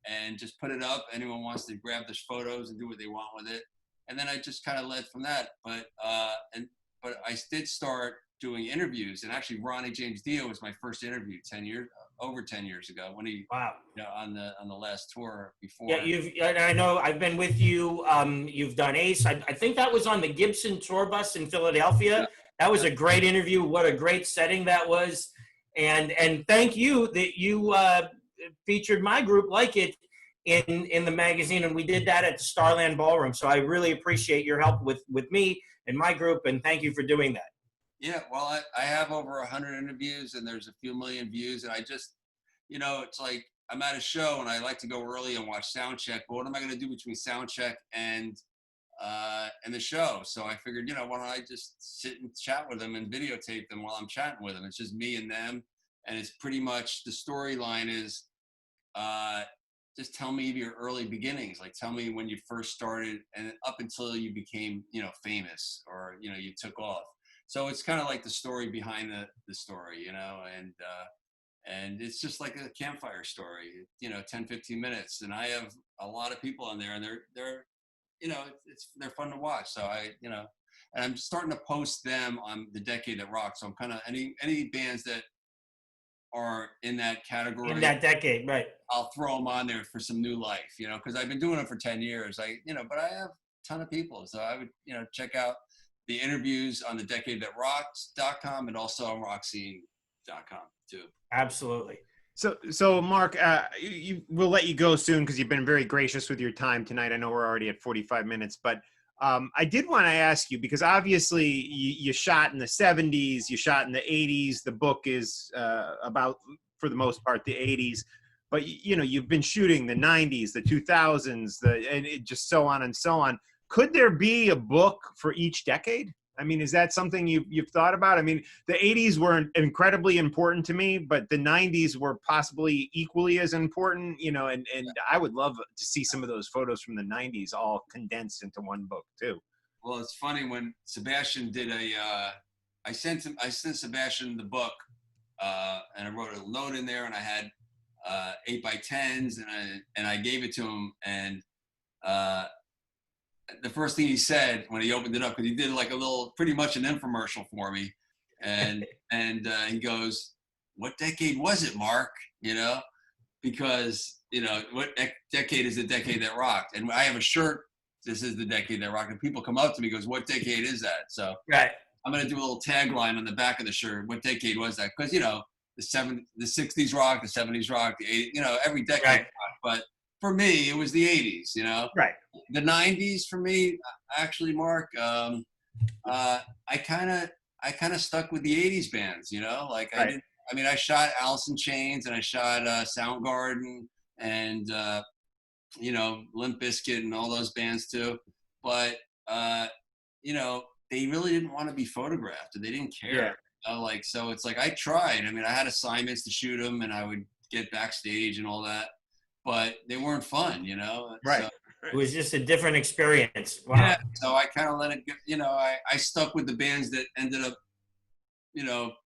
and just put it up. Anyone wants to grab the photos and do what they want with it. And then I just kind of led from that. But I did start doing interviews, and actually Ronnie James Dio was my first interview over 10 years ago when he on the last tour before. I know I've been with you. You've done Ace. I think that was on the Gibson tour bus in Philadelphia. Yeah. That was a great interview. What a great setting that was. And thank you that you featured my group Like It in the magazine, and we did that at the Starland Ballroom. So I really appreciate your help with me and my group, and thank you for doing that. Yeah, well, I have over 100 interviews, and there's a few million views, and I just, it's like I'm at a show, and I like to go early and watch sound check. But what am I going to do between sound check and the show? So I figured, why don't I just sit and chat with them and videotape them while I'm chatting with them? It's just me and them, and it's pretty much the storyline is just tell me your early beginnings. Like, tell me when you first started and up until you became, famous or, you took off. So it's kind of like the story behind the story, and it's just like a campfire story, 10, 15 minutes. And I have a lot of people on there, and they're they're fun to watch. So and I'm starting to post them on the Decade That Rocked. So I'm kind of any bands that are in that category. In that decade, right. I'll throw them on there for some new life, because I've been doing it for 10 years. But I have a ton of people. So I would, check out the interviews on the decadethatrocked.com and also on rockscene.com too. Absolutely. So Mark, we'll let you go soon because you've been very gracious with your time tonight. I know we're already at 45 minutes, but I did want to ask you, because obviously you shot in the 70s, you shot in the 80s. The book is about, for the most part, the 80s. But you've been shooting the 90s, the 2000s, and it just so on and so on. Could there be a book for each decade? I mean, is that something you've thought about? I mean, the 80s were incredibly important to me, but the 90s were possibly equally as important, and I would love to see some of those photos from the 90s all condensed into one book too. Well, it's funny when Sebastian did I sent Sebastian the book, and I wrote a note in there, and I had 8x10s, and I gave it to him, and the first thing he said when he opened it up, because he did like pretty much an infomercial for me, and he goes, "What decade was it, Mark?" Because what decade is the decade that rocked? And I have a shirt. This is the decade that rocked, and people come up to me, goes, "What decade is that?" So right. I'm gonna do a little tagline on the back of the shirt. What decade was that? Because the 60s rock, the 70s rock, the 80s, every decade right. rock. But for me, it was the 80s. Right. The 90s for me, actually, Mark, I kind of stuck with the 80s bands, Right. I shot Alice in Chains, and I shot Soundgarden, and Limp Bizkit and all those bands too. But they really didn't want to be photographed, and they didn't care. Yeah. So it's like I tried. I had assignments to shoot them, and I would get backstage and all that, but they weren't fun, Right. So, it was just a different experience. Wow. Yeah, so I kind of let it go. I stuck with the bands that ended up,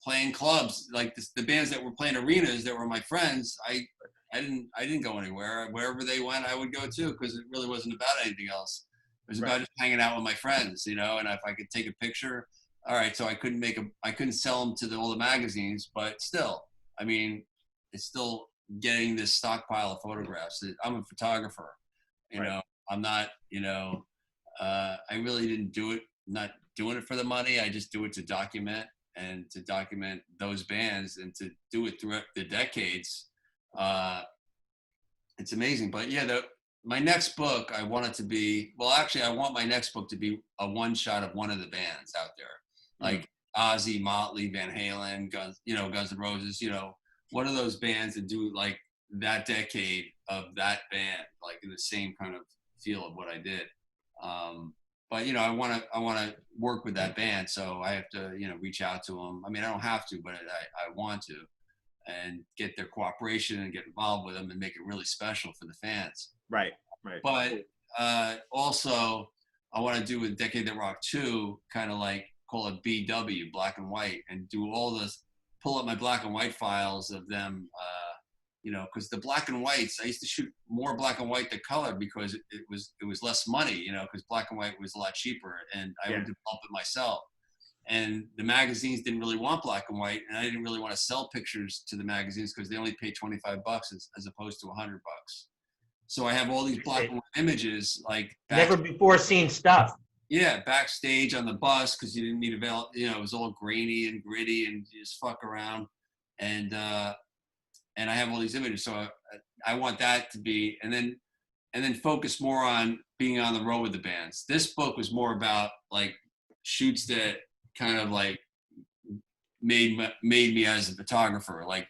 playing clubs. Like the bands that were playing arenas that were my friends. I didn't go anywhere. Wherever they went, I would go too, because it really wasn't about anything else. It was about just hanging out with my friends, and if I could take a picture. All right, so I couldn't sell them to all the magazines, but still, it's still getting this stockpile of photographs. I'm a photographer, I'm not, I really didn't do it. I'm not doing it for the money. I just do it to document those bands and to do it throughout the decades. It's amazing. But yeah, my next book, I want my next book to be a one shot of one of the bands out there. Like Ozzy, Motley, Van Halen, Guns N' Roses, one of those bands that do like that decade of that band, like in the same kind of feel of what I did. But I want to work with that band, so I have to reach out to them. I don't have to, but I want to, and get their cooperation and get involved with them and make it really special for the fans. Right. But also, I want to do with Decade That Rocked 2, kind of like call it BW, black and white, and do all this, pull up my black and white files of them, you know, because the black and whites, I used to shoot more black and white than color because it was less money, you know, because black and white was a lot cheaper, and I would develop it myself. And the magazines didn't really want black and white, and I didn't really want to sell pictures to the magazines because they only pay $25 as opposed to $100. So I have all these black and white images, like never before seen stuff. Yeah, backstage on the bus because you didn't need you know, it was all grainy and gritty and you just fuck around, and I have all these images. So I want that to be, and then focus more on being on the road with the bands. This book was more about like shoots that kind of like made me as a photographer, like,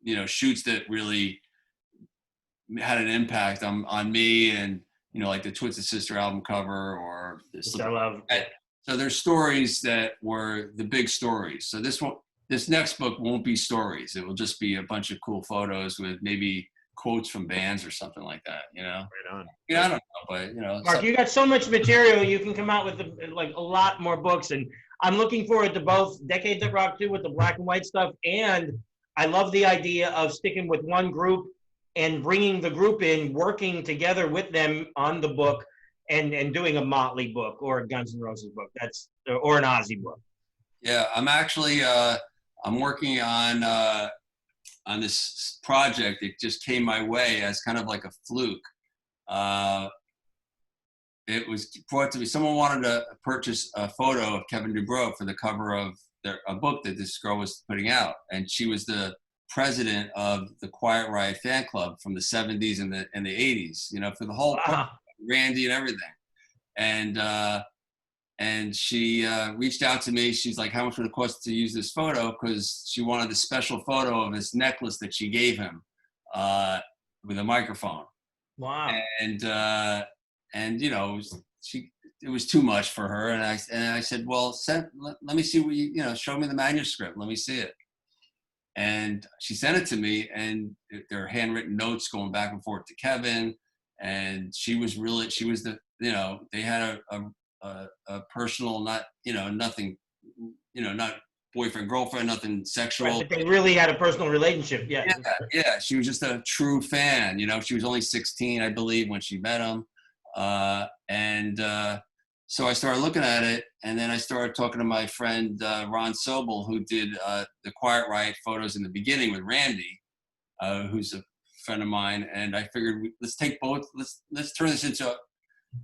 you know, shoots that really had an impact on me, and you know, like the Twisted Sister album cover or this. I love. So there's stories that were the big stories. So this next book won't be stories. It will just be a bunch of cool photos with maybe quotes from bands or something like that, you know? Right on. Yeah, I don't know, but you know. Mark, you got so much material, you can come out with like a lot more books, and I'm looking forward to both Decade That Rocked 2 with the black and white stuff, and I love the idea of sticking with one group and bringing the group in, working together with them on the book, and doing a Motley book or a Guns N' Roses book, or an Ozzy book. Yeah, I'm actually I'm working on this project. It just came my way as kind of like a fluke. It was brought to me. Someone wanted to purchase a photo of Kevin DuBrow for the cover of a book that this girl was putting out, and she was the president of the Quiet Riot fan club from the 70s and the 80s. You know, for the whole Randy and everything, and she reached out to me. She's like, "How much would it cost to use this photo?" Because she wanted a special photo of this necklace that she gave him with a microphone. Wow. And you know, it was too much for her, and I said, well, let me see what you know, show me the manuscript, let me see it. And she sent it to me, and there are handwritten notes going back and forth to Kevin, and she was the, you know, they had a personal, not, you know, nothing, you know, not boyfriend, girlfriend, nothing sexual. Right, but they really had a personal relationship. Yeah, she was just a true fan. You know, she was only 16, I believe, when she met him. So I started looking at it, and then I started talking to my friend Ron Sobel, who did the Quiet Riot photos in the beginning with Randy, who's a friend of mine. And I figured, let's take both. Let's turn this into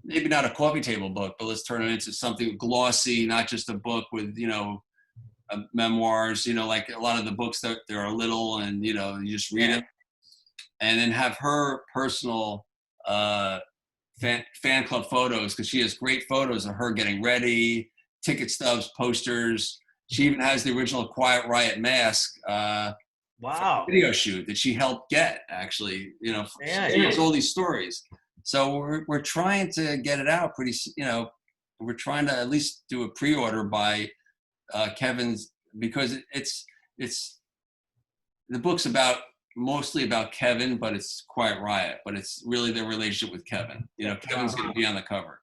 maybe not a coffee table book, but let's turn it into something glossy, not just a book with, you know, memoirs. You know, like a lot of the books that they're little, and you know, you just read it, and then have her personal fan club photos, because she has great photos of her getting ready, ticket stubs, posters. She even has the original Quiet Riot mask. Wow. Video shoot that she helped get, actually. You know, she has all these stories. So we're trying to get it out pretty. You know, we're trying to at least do a pre-order by Kevin's, because it's the book's mostly about Kevin, but it's Quiet Riot, but it's really their relationship with Kevin. You know, Kevin's going to be on the cover,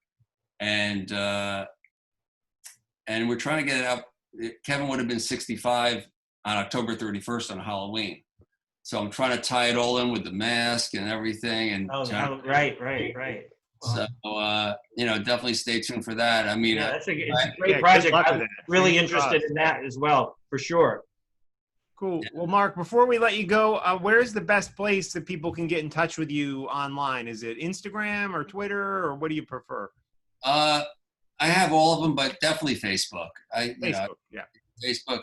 and we're trying to get it out. Kevin would have been 65 on October 31st on Halloween, so I'm trying to tie it all in with the mask and everything. And right. So you know, definitely stay tuned for that. I mean, it's a great project. I'm really interested in that as well, for sure. Cool. Well, Mark, before we let you go, where's the best place that people can get in touch with you online? Is it Instagram or Twitter, or what do you prefer? I have all of them, but definitely Facebook. Facebook,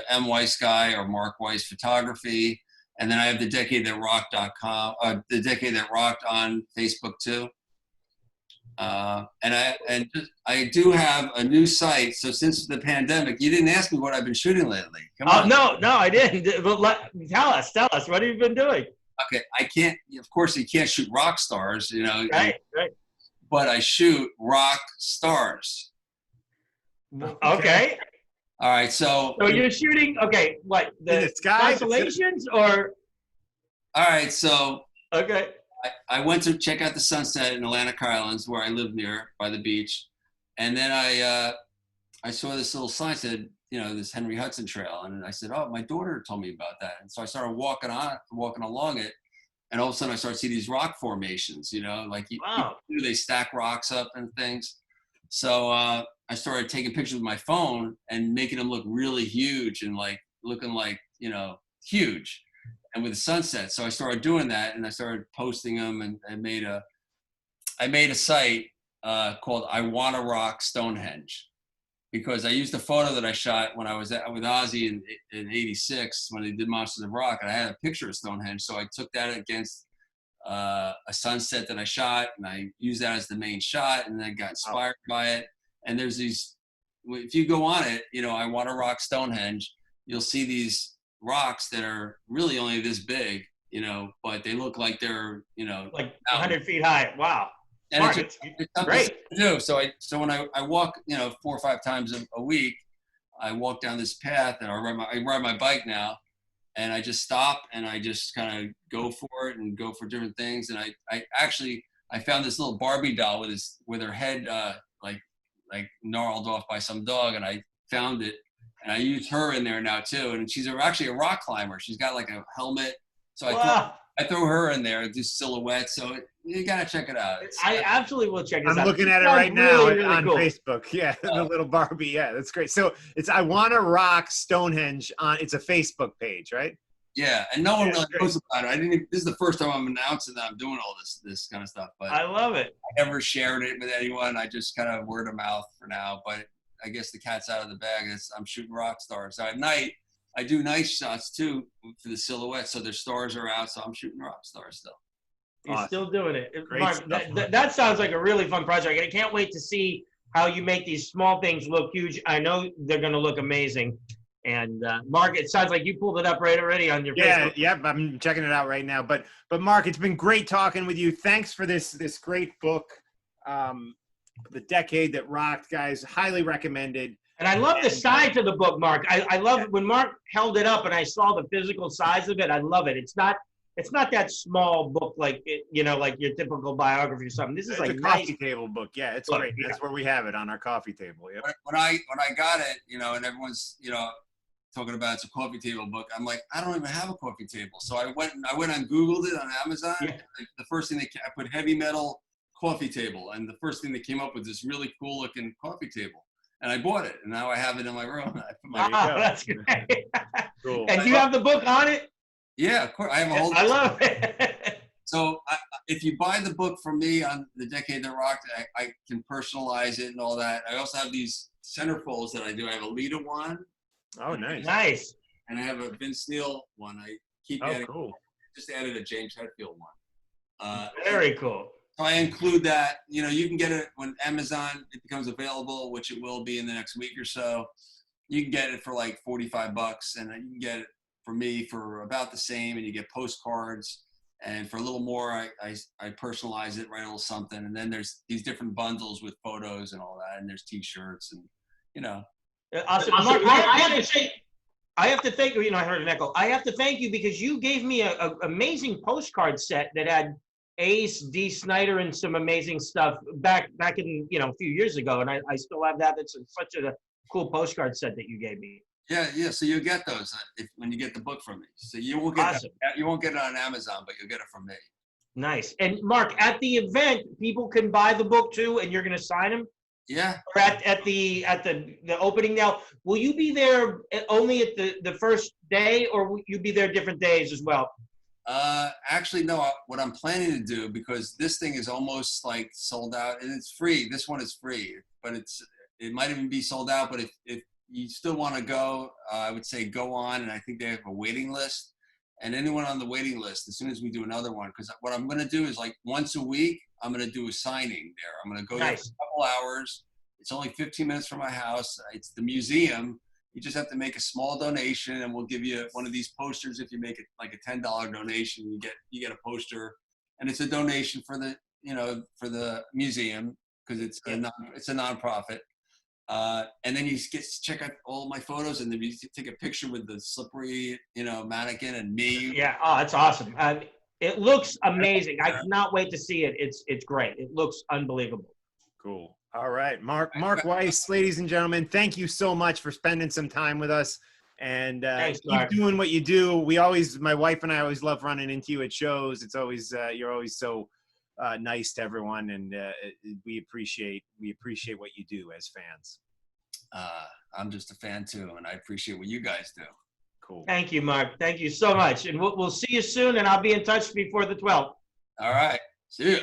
M. Weiss Guy or Mark Weiss Photography. And then I have the Decade That Rocked.com, the Decade That Rocked on Facebook too. And I do have a new site. So since the pandemic, you didn't ask me what I've been shooting lately. Come on. No, I didn't. But tell us. What have you been doing? Okay, I can't. Of course, you can't shoot rock stars, you know. Right. But I shoot rock stars. Okay. All right. So you're shooting. Okay. What, the sky constellations or? All right. So. Okay. I went to check out the sunset in Atlantic Highlands, where I live near by the beach, and then I saw this little sign said, this Henry Hudson Trail, and I said, oh, my daughter told me about that, and so I started walking along it, and all of a sudden I started to see these rock formations, like Wow. they stack rocks up and things. So I started taking pictures with my phone and making them look really huge and like looking like huge, and with the sunset. So I started doing that, and I started posting them, and I made a site called I Wanna Rock Stonehenge, because I used a photo that I shot when I was with Ozzy in '86 when they did Monsters of Rock, and I had a picture of Stonehenge. So I took that against a sunset that I shot, and I used that as the main shot, and then I got inspired by it. And there's these, if you go on it, I Wanna Rock Stonehenge, you'll see these rocks that are really only this big, but they look like they're, like 100 feet high. Wow. And Mark, it's great. to do. So when I walk, 4 or 5 times a week, I walk down this path, and I ride my bike now, and I just stop and I just kind of go for it and go for different things. And I found this little Barbie doll with her head like gnarled off by some dog, and I found it, and I use her in there now too. And she's actually a rock climber. She's got like a helmet, so I throw her in there, do silhouette. So you gotta check it out. I absolutely will check this out. I'm looking at it right now really on cool. Facebook. Yeah, the little Barbie. Yeah, that's great. So it's I Wanna Rock Stonehenge it's a Facebook page, right? Yeah, and no one really knows about it. This is the first time I'm announcing that I'm doing all this kind of stuff. But I love it. I never shared it with anyone. I just kind of word of mouth for now. But I guess the cat's out of the bag. I'm shooting rock stars. So at night, I do night shots too for the silhouette. So their stars are out. So I'm shooting rock stars still. You're still doing it. Great Mark, stuff, that sounds like a really fun project. I can't wait to see how you make these small things look huge. I know they're going to look amazing. And Mark, it sounds like you pulled it up right already on your Facebook. Yeah, I'm checking it out right now. But Mark, it's been great talking with you. Thanks for this great book, The Decade That Rocked, guys. Highly recommended. And I love the size of the book, Mark. I love it when Mark held it up and I saw the physical size of it. I love it. It's not that small book like like your typical biography or something. This is like a coffee table book. Yeah, it's great. Yeah. That's where we have it, on our coffee table. Yeah. When I got it, and everyone's talking about it's a coffee table book, I'm like, I don't even have a coffee table. So I went and Googled it on Amazon. Yeah. The first thing I put heavy metal coffee table, and the first thing that came up was this really cool looking coffee table, and I bought it, and now I have it in my room. That's great. Cool. And you have the book on it? Yeah, of course. I have a whole. I love it. So if you buy the book from me on The Decade That Rocked, I can personalize it and all that. I also have these centerfolds that I do. I have a Lita one. Oh, nice. Nice. And I have a Vince Neil one. I keep adding. Cool. Just added a James Hetfield one. Very cool. So I include that. You can get it when Amazon becomes available, which it will be in the next week or so. You can get it for like $45, and you can get it for me for about the same. And you get postcards, and for a little more, I personalize it, write a little something, and then there's these different bundles with photos and all that, and there's T-shirts and Awesome. Mark, I have to thank you. I heard an echo. I have to thank you because you gave me an amazing postcard set that had Ace, D. Snyder, and some amazing stuff back in a few years ago, and I still have that. It's such a cool postcard set that you gave me. Yeah. So you'll get those when you get the book from me. So you won't get you won't get it on Amazon, but you'll get it from me. Nice. And Mark, at the event, people can buy the book too, and you're going to sign them. Yeah. Or at the opening now. Will you be there only at the first day, or will you be there different days as well? Actually, no. What I'm planning to do, because this thing is almost like sold out, and it's free. This one is free, but it might even be sold out. But if you still want to go, I would say go on, and I think they have a waiting list. And anyone on the waiting list, as soon as we do another one, because what I'm going to do is like once a week, I'm going to do a signing there. I'm going to go there for a couple hours. It's only 15 minutes from my house. It's the museum. You just have to make a small donation, and we'll give you one of these posters. If you make it like a $10 donation, you get a poster, and it's a donation for the for the museum, because it's a nonprofit. And then you get to check out all my photos, and then you take a picture with the slippery mannequin and me. Yeah. Oh, that's awesome. It looks amazing. I cannot wait to see it. It's great. It looks unbelievable. Cool. All right, Mark Weiss, ladies and gentlemen, thank you so much for spending some time with us. And Thanks, keep Mark. doing what you do. My wife and I always love running into you at shows. It's always you're always so nice to everyone, and we appreciate what you do as fans. I'm just a fan too, and I appreciate what you guys do. Cool. Thank you, Mark. Thank you so much. And we'll see you soon, and I'll be in touch before the 12th. All right. See you.